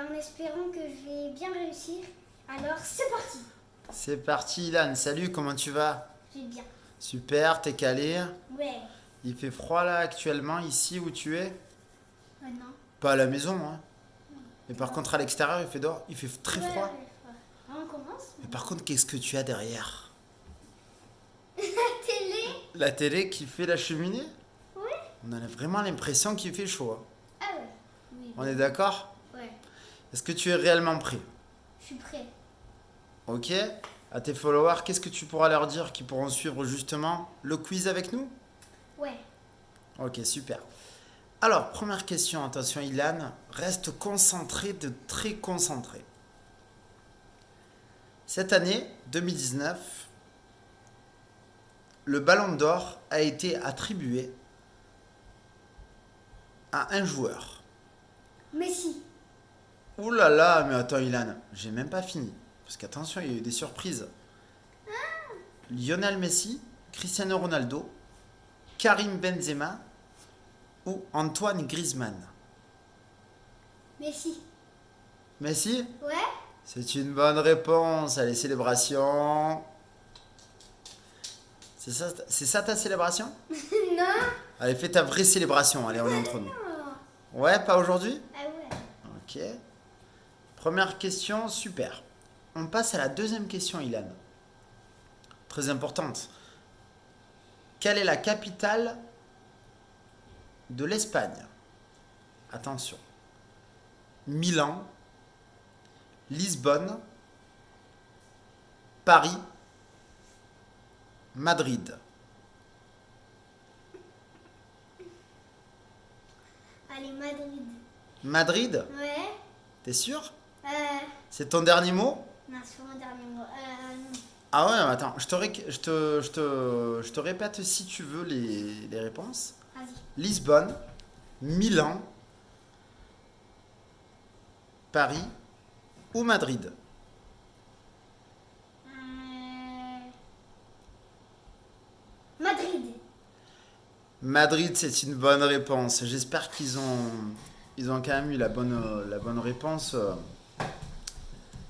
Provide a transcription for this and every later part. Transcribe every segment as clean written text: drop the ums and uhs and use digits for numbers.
en espérant que je vais bien réussir. Alors, c'est parti. C'est parti, Ilan. Salut, comment tu vas? Je vais bien. Super, t'es calé. Ouais. Il fait froid là actuellement, ici où tu es? Non. Pas à la maison, hein. Mais par contre, à l'extérieur, il fait très Ouais, froid. ouais, ouais. On commence. Mais par contre, qu'est-ce que tu as derrière? La télé. La télé qui fait la cheminée? Oui. On a vraiment l'impression qu'il fait chaud, hein. Ah ouais. Oui. On est d'accord? Ouais. Est-ce que tu es réellement prêt? Je suis prêt. Ok? À tes followers, qu'est-ce que tu pourras leur dire qui pourront suivre justement le quiz avec nous? Ouais. Ok, super. Alors, première question, attention Ilan, reste concentré, très concentré. Cette année, 2019, le Ballon d'Or a été attribué à un joueur. Messi. Ouh là là, mais attends Ilan, j'ai même pas fini. Parce qu'attention, il y a eu des surprises. Lionel Messi, Cristiano Ronaldo, Karim Benzema ou Antoine Griezmann. Messi. Messi? Ouais. C'est une bonne réponse. Allez, célébration. C'est ça ta célébration? Non. Allez, fais ta vraie célébration. Allez, on est entre nous. Non. Ouais, pas aujourd'hui? Ah ouais. Ok. Première question, super. On passe à la deuxième question, Ilan. Très importante. Quelle est la capitale de l'Espagne? Attention. Milan, Lisbonne, Paris, Madrid. Allez, Madrid. Madrid? Ouais. T'es sûr? Euh. C'est ton dernier mot? Non, c'est mon dernier mot. Non. Ah ouais, attends, je te répète si tu veux les réponses. Vas-y. Lisbonne, Milan, Paris ou Madrid? Madrid. Madrid, c'est une bonne réponse. J'espère ils ont quand même eu la bonne réponse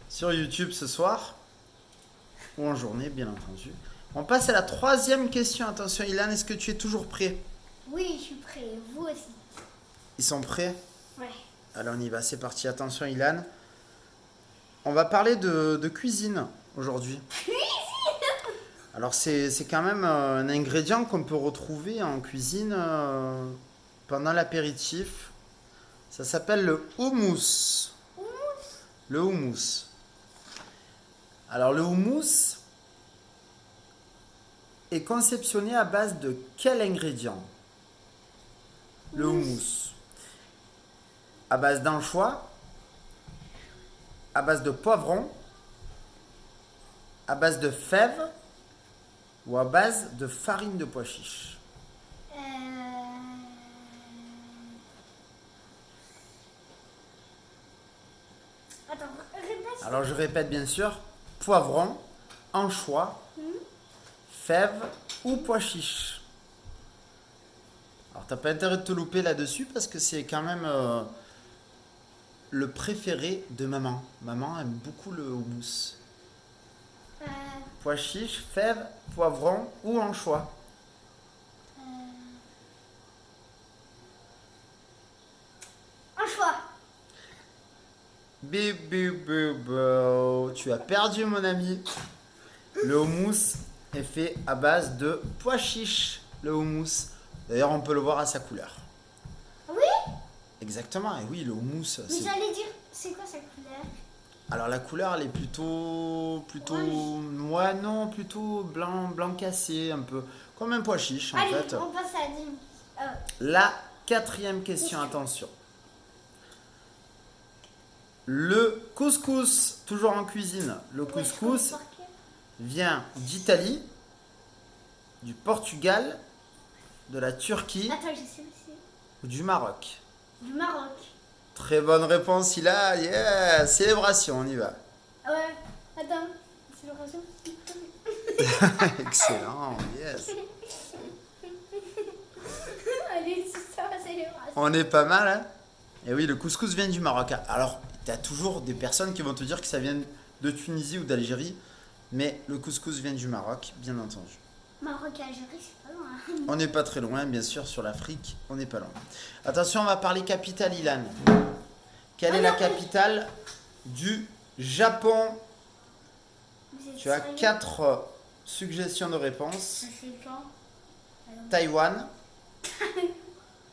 sur YouTube ce soir. Ou en journée, bien entendu. On passe à la troisième question. Attention, Ilan, est-ce que tu es toujours prêt? Oui, je suis prêt. Vous aussi. Ils sont prêts? Ouais. Alors on y va, c'est parti. Attention, Ilan. On va parler de cuisine aujourd'hui. Alors c'est quand même un ingrédient qu'on peut retrouver en cuisine pendant l'apéritif. Ça s'appelle le houmous. Le houmous. Alors le houmous est conceptionné à base de quel ingrédient? Le houmous. À base d'anchois, à base de poivron, à base de fèves ou à base de farine de pois chiche? Attends, répète. Alors je répète bien sûr, poivron, anchois, fèves ou pois chiche. Alors t'as pas intérêt de te louper là-dessus parce que c'est quand même le préféré de maman. Maman aime beaucoup le houmous. Pois chiche, fèves, poivron ou anchois? Un choix. Tu as perdu mon ami. Le houmous est fait à base de pois chiche. Le houmous. D'ailleurs on peut le voir à sa couleur. Oui. Exactement, et oui le houmous. Mais j'allais dire, c'est quoi sa couleur? Alors la couleur elle est plutôt Rouge. ouais non plutôt blanc cassé un peu comme un pois chiche en Allez, fait. on passe à la deuxième. La quatrième question, attention. Le couscous, toujours en cuisine. Le Ouais, je couscous connais par cœur. vient d'Italie, du Portugal, de la Turquie Attends, je sais aussi. ou du Maroc. Du Maroc. Très bonne réponse, il a. Yeah, célébration, on y va. Ah ouais. Attends, c'est l'occasion. Excellent, yes. Allez, c'est ça, c'est l'occasion. On est pas mal, hein? Et oui, le couscous vient du Maroc. Alors, tu as toujours des personnes qui vont te dire que ça vient de Tunisie ou d'Algérie, mais le couscous vient du Maroc, bien entendu. Maroc et Algérie, c'est pas loin. On n'est pas très loin, bien sûr, sur l'Afrique, on n'est pas loin. Attention, on va parler capitale, Ilan. Quelle est la capitale du Japon? Tu as 4 suggestions de réponse. Ça fait quand? Taïwan,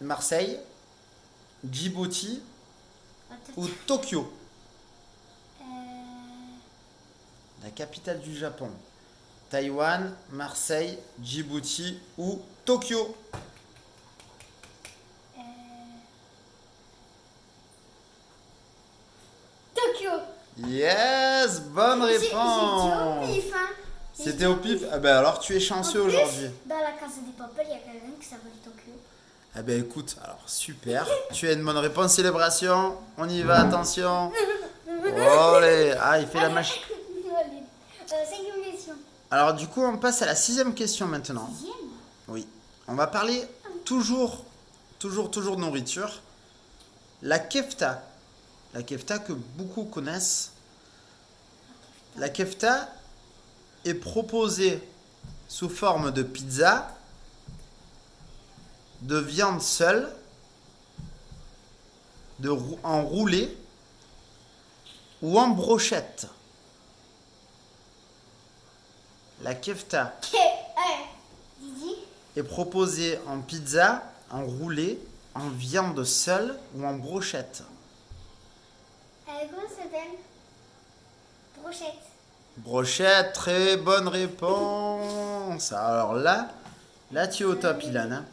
Marseille, Djibouti Attends. ou Tokyo? La capitale du Japon. Taïwan, Marseille, Djibouti ou Tokyo? Tokyo. Yes, bonne J'ai dit réponse. au pif, hein. C'était au pif. Ah ben alors tu es chanceux En plus, aujourd'hui. Dans la Casa des Papel, il y a quelqu'un qui s'appelle Tokyo. Ah ben écoute, alors super. Tu as une bonne réponse, célébration. On y va, attention. Olé. Ah, il fait la machine. Allez. 5e question. Alors du coup, on passe à la 6e question maintenant. 6e. Oui. On va parler toujours de nourriture. La kefta. La kefta que beaucoup connaissent. La kefta est proposée sous forme de pizza, de viande seule, en roulé ou en brochette. La kefta Didi. est proposée en pizza, en roulé, en viande seule ou en brochette. Comment ça s'appelle? Brochette. Brochette, très bonne réponse. Alors là tu es au top, Ilan. Hein.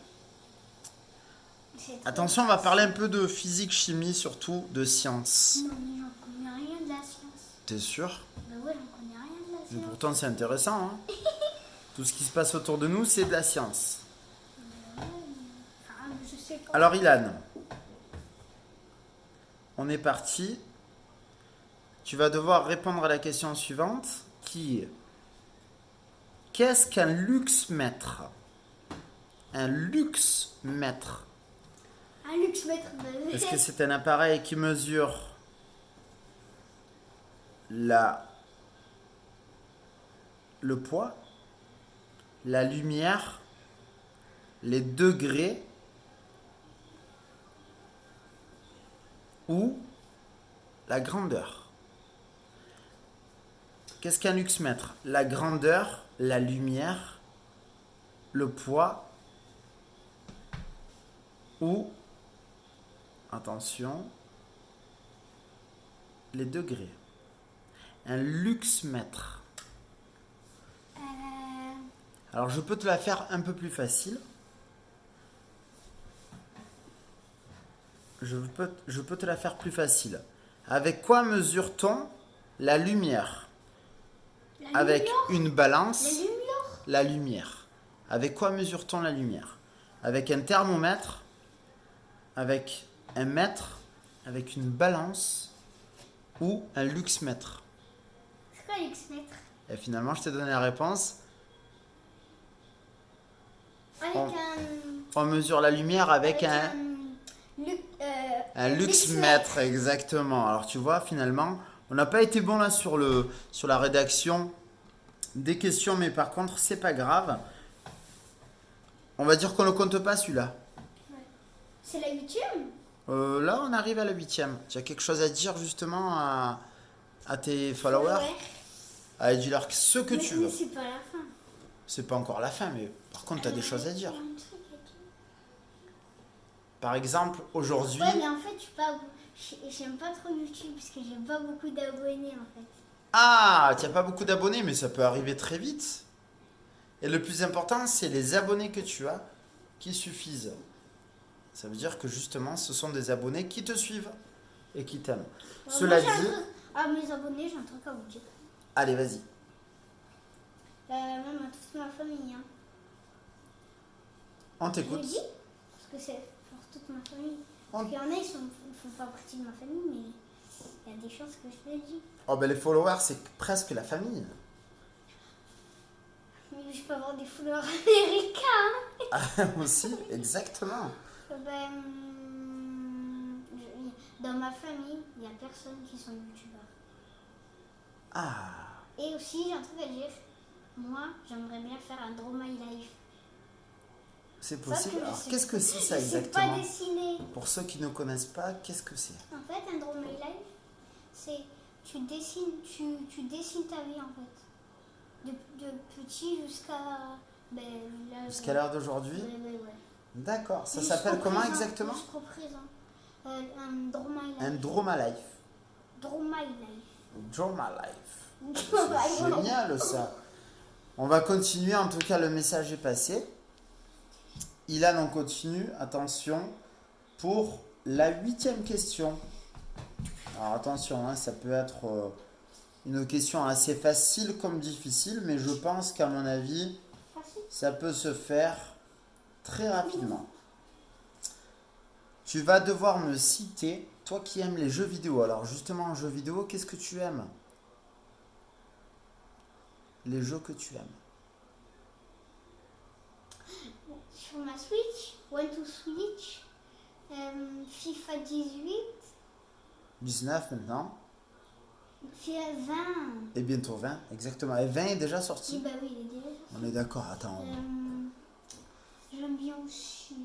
Attention, on va parler un peu de physique, chimie, surtout de science. Non, mais j'en connais rien de la science. T'es sûr? Bah ouais, j'en connais rien de la Mais science. pourtant, c'est intéressant. Hein. Tout ce qui se passe autour de nous, c'est de la science. Enfin, je sais pas. Alors, Ilan, on est parti. Tu vas devoir répondre à la question suivante, qui est: qu'est-ce qu'un luxmètre? Un luxmètre. Un luxmètre. Est-ce que c'est un appareil qui mesure le poids, la lumière, les degrés ou la grandeur? Qu'est-ce qu'un luxmètre? La grandeur, la lumière, le poids ou, attention, les degrés. Un luxmètre. Alors je peux te la faire un peu plus facile. Je peux te la faire plus facile. Avec quoi mesure-t-on la lumière? Avec une balance. La lumière. La lumière. Avec quoi mesure-t-on la lumière? Avec un thermomètre, avec un mètre, avec une balance ou un luxmètre? C'est quoi luxmètre? Et finalement, je t'ai donné la réponse. Avec On mesure la lumière avec un luxmètre, exactement. Alors tu vois, finalement, on n'a pas été bon là sur la rédaction des questions, mais par contre, c'est pas grave. On va dire qu'on ne compte pas celui-là. Ouais. C'est la 8e? Là, on arrive à la 8e. Tu as quelque chose à dire justement à tes followers? Ouais. Allez, dis-leur ce que tu veux. Mais c'est pas la fin. C'est pas encore la fin, mais par contre, tu as des choses à dire. Il y a un truc à dire. Par exemple, aujourd'hui... Ouais, mais en fait, j'aime pas trop YouTube parce que j'ai pas beaucoup d'abonnés en fait. Ah, tu n'as pas beaucoup d'abonnés, mais ça peut arriver très vite. Et le plus important, c'est les abonnés que tu as qui suffisent. Ça veut dire que justement, ce sont des abonnés qui te suivent et qui t'aiment. Cela dit... À mes abonnés, j'ai un truc à vous dire. Allez, vas-y. Même à toute ma famille. Hein. On Je t'écoute. le dis parce que c'est pour toute ma famille. Parce qu'il y en a, ils font pas partie de ma famille, mais il y a des choses que je le dis. Oh ben les followers, c'est presque la famille. Mais je peux avoir des followers américains. Ah, aussi, exactement. Ben, Dans ma famille, il n'y a personne qui sont youtubeurs. Ah, Et aussi, j'ai un truc à dire. Moi, j'aimerais bien faire un Draw My Life. c'est Sauf possible. que je Alors, sais qu'est-ce que c'est ça Je sais pas exactement? dessiner. Pour ceux qui ne connaissent pas, qu'est-ce que c'est? En fait, un Draw My Life, c'est tu dessines ta vie en fait. De petit jusqu'à Jusqu'à l'heure d'aujourd'hui? Ouais. D'accord. Ça Jusqu'au s'appelle comment présent, exactement? Jusqu'au présent. Un Draw My Life. Un Draw My Life. Draw My Life. Draw My Life. Draw My C'est Life. génial ça. On va continuer, en tout cas le message est passé. Ilan, on continue, attention, pour la 8e question. Alors attention, hein, ça peut être une question assez facile comme difficile, mais je pense qu'à mon avis, ça peut se faire très rapidement. Tu vas devoir me citer, toi qui aimes les jeux vidéo. Alors justement, en jeux vidéo, qu'est-ce que tu aimes? Les jeux que tu aimes. Sur ma Switch, One to Switch, FIFA 18, 19 maintenant. FIFA 20. Et bientôt 20, exactement. Et 20 est déjà sorti. Oui, bah oui, il est déjà sorti. On est d'accord, attends. J'aime bien aussi.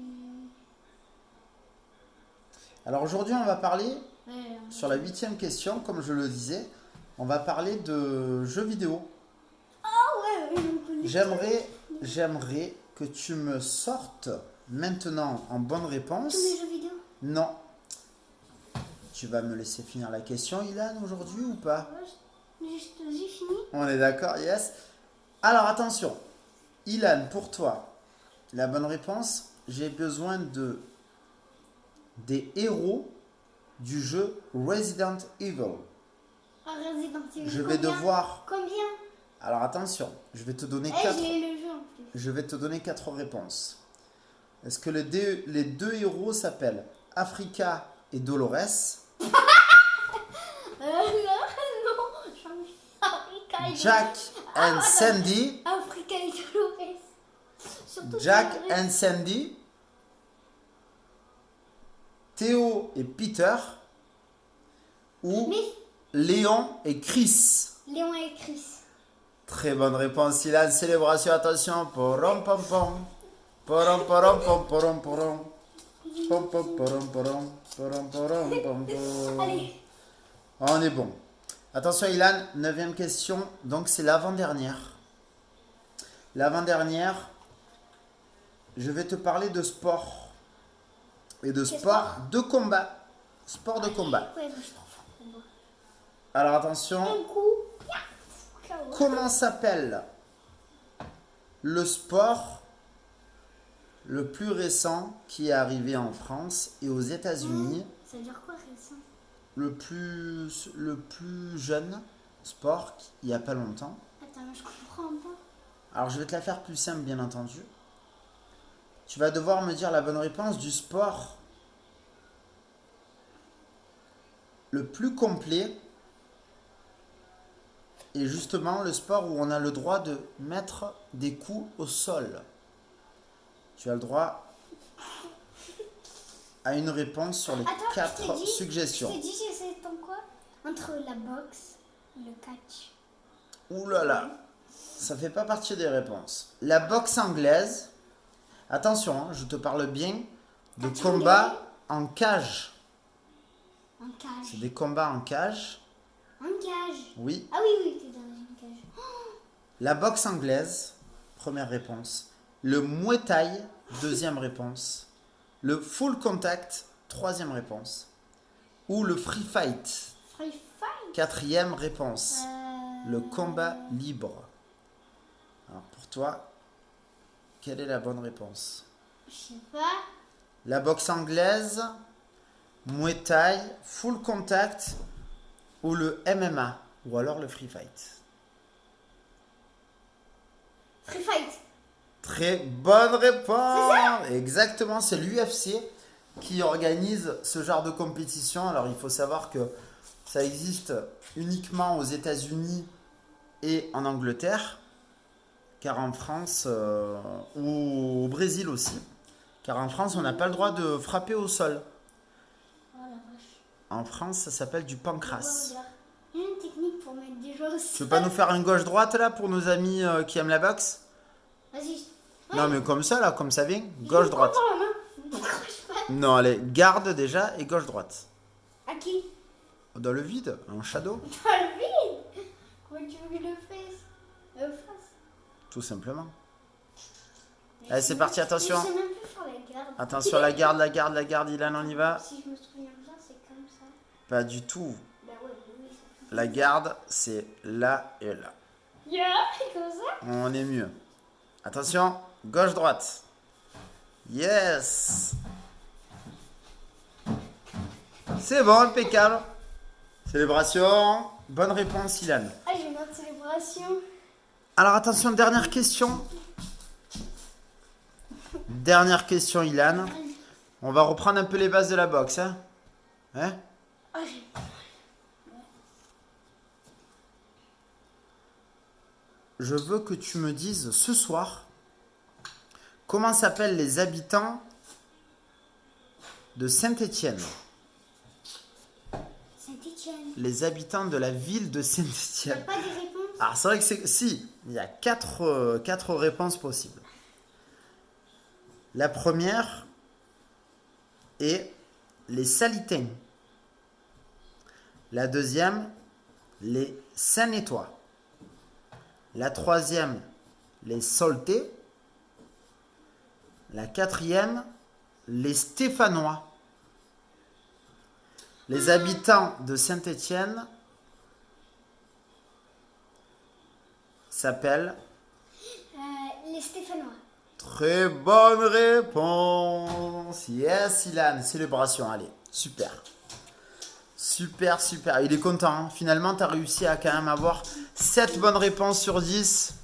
Alors aujourd'hui, on va parler, Ouais, sur la 8e question, comme je le disais, on va parler de jeux vidéo. ouais, on connaît. J'aimerais que tu me sortes maintenant en bonne réponse. Tous les jeux vidéo. Non. Tu vas me laisser finir la question, Ilan, aujourd'hui ou pas? J'ai fini. On est d'accord, yes. Alors attention, Ilan, pour toi, la bonne réponse, j'ai besoin des héros du jeu Resident Evil. Resident Evil. Je vais devoir... Combien? Alors attention, je vais te donner J'ai le jeu en plus. Je vais te donner 4 réponses. Est-ce que les deux héros s'appellent Africa et Dolores, Non. Africa et Jack and Sandy, Africa et Dolores. Surtout Jack Dolores. and Sandy, Théo et Peter, ou Mais Léon et Chris? Léon et Chris. Très bonne réponse, Ilan. Célébration, attention. Porom pom pom. Porom porom pom porom porom. Pom pom porom porom. Porom porom pom pom. Allez. On est bon. Attention, Ilan, 9e question. Donc c'est l'avant-dernière. L'avant-dernière, je vais te parler de sport. Et de sport de combat. Sport de combat. Ouais, je suis trop fort pour moi. Alors attention. Un coup. Comment s'appelle le sport le plus récent qui est arrivé en France et aux États-Unis? Ça veut dire quoi récent? Le plus jeune sport il n'y a pas longtemps. Attends, mais je comprends pas. Alors je vais te la faire plus simple, bien entendu. Tu vas devoir me dire la bonne réponse du sport le plus complet. Et justement, le sport où on a le droit de mettre des coups au sol. Tu as le droit à une réponse sur les 4 suggestions. Je t'ai dit, j'essaie ton quoi? Entre la boxe et le catch. Ouh là là, ça fait pas partie des réponses. La boxe anglaise, attention, hein, je te parle bien de combats en cage. En cage. C'est des combats en cage. En cage. Oui. Ah oui, t'es dans une cage. La boxe anglaise, première réponse. Le Muay Thai, deuxième réponse. Le full contact, troisième réponse. Ou le free fight, Free fight. quatrième réponse. Le combat libre. Alors pour toi, quelle est la bonne réponse? Je sais pas. La boxe anglaise, Muay Thai, full contact ou le MMA ou alors le free fight? Free fight. Très bonne réponse. Exactement, c'est l'UFC qui organise ce genre de compétition. Alors il faut savoir que ça existe uniquement aux États-Unis et en Angleterre, car en France ou au Brésil aussi, car en France on n'a pas le droit de frapper au sol. Oh la vache. En France, ça s'appelle du pancras. Regarde. Il y a une technique pour mettre des gens au Tu veux pas nous faire un gauche-droite là pour nos amis qui aiment la boxe? Vas-y. Non, mais comme ça là, comme ça vient. Gauche-droite. Prends la main. Ne décroche pas. Non, allez, garde déjà et gauche-droite. À qui? Dans le vide, en shadow, Pas le vide. Comment tu veux que je le fasse? tout simplement. Allez, c'est parti, attention. Je sais même plus faire la garde. Attention, la garde, Ilan, on y va. Si je me souviens bien, c'est comme ça. Pas du tout. Bah ouais, oui, ça fait. La garde, c'est là et là. Yeah, comme ça. On est mieux. Attention, gauche-droite. Yes. C'est bon, impeccable. Célébration. Bonne réponse, Ilan. Ah, j'ai une autre célébration. Alors attention, dernière question. Dernière question, Ilan. On va reprendre un peu les bases de la boxe. Hein, Ah, j'ai. Je veux que tu me dises ce soir comment s'appellent les habitants de Saint-Étienne. Saint-Étienne. Les habitants de la ville de T'as Saint-Étienne. pas des réponses? Alors c'est vrai que c'est... Si, il y a quatre réponses possibles. La première est les Salitains. La deuxième, les Saint-Nétois. La troisième, les Soltais. La quatrième, les Stéphanois. Les habitants de Saint-Étienne s'appellent... Les Stéphanois. Très bonne réponse. Yes, Ilan. Célébration, allez. Super. Super, super. Il est content. Hein. Finalement, tu as réussi à quand même avoir 7 bonnes réponses sur 10.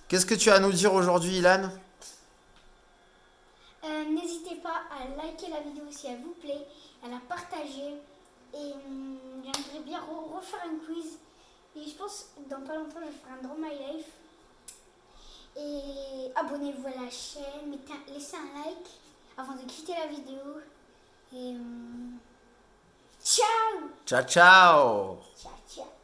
Qu'est-ce que tu as à nous dire aujourd'hui, Ilan? N'hésitez pas à liker la vidéo si elle vous plaît, à la partager. Et j'aimerais bien refaire un quiz. Et je pense dans pas longtemps, je ferai un Draw My Life. Et abonnez-vous à la chaîne, laissez un like avant de quitter la vidéo. Et ciao! Ciao, ciao. Ciao, ciao.